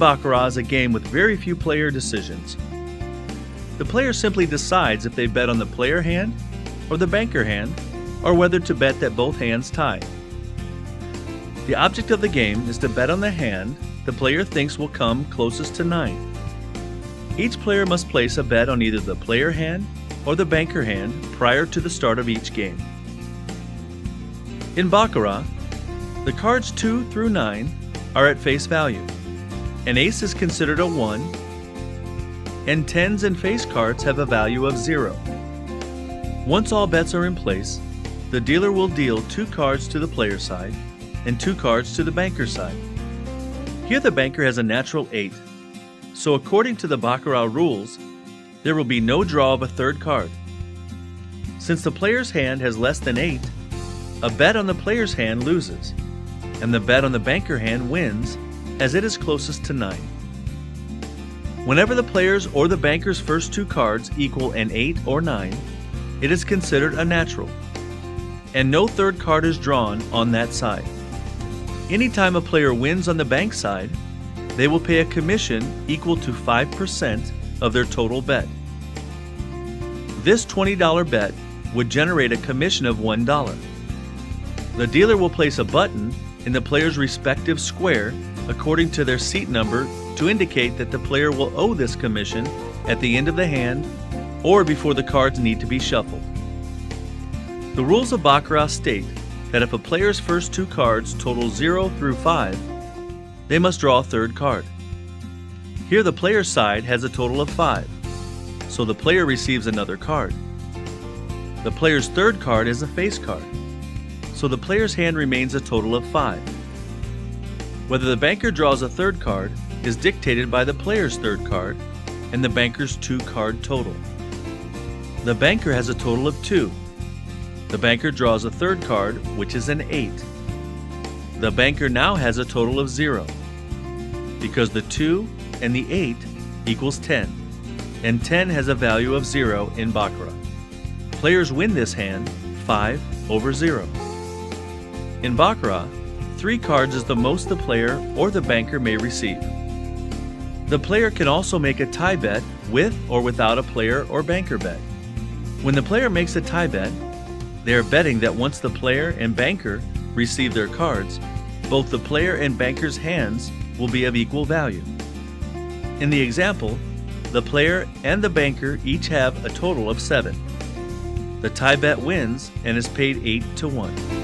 Baccarat is a game with very few player decisions. The player simply decides if they bet on the player hand or the banker hand, or whether to bet that both hands tie. The object of the game is to bet on the hand the player thinks will come closest to 9. Each player must place a bet on either the player hand or the banker hand prior to the start of each game. In Baccarat, the cards 2 through 9 are at face value. An ace is considered a 1, and 10s and face cards have a value of 0. Once all bets are in place, the dealer will deal 2 cards to the player side and 2 cards to the banker side. Here the banker has a natural 8, so according to the Baccarat rules, there will be no draw of a third card. Since the player's hand has less than 8, a bet on the player's hand loses, and the bet on the banker hand wins as it is closest to 9. Whenever the player's or the banker's first 2 cards equal an 8 or 9, it is considered a natural, and no third card is drawn on that side. Anytime a player wins on the bank side, they will pay a commission equal to 5% of their total bet. This $20 bet would generate a commission of $1. The dealer will place a button in the player's respective square according to their seat number to indicate that the player will owe this commission at the end of the hand or before the cards need to be shuffled. The rules of Baccarat state that if a player's first 2 cards total 0 through 5, they must draw a third card. Here the player's side has a total of 5, so the player receives another card. The player's third card is a face card, so the player's hand remains a total of 5. Whether the banker draws a third card is dictated by the player's third card and the banker's 2-card total. The banker has a total of 2. The banker draws a third card, which is an 8. The banker now has a total of 0, because the 2 and the 8 equals 10, and 10 has a value of 0 in Baccarat. Players win this hand 5 over 0. In Baccarat, 3 cards is the most the player or the banker may receive. The player can also make a tie bet with or without a player or banker bet. When the player makes a tie bet, they are betting that once the player and banker receive their cards, both the player and banker's hands will be of equal value. In the example, the player and the banker each have a total of 7. The tie bet wins and is paid 8 to 1.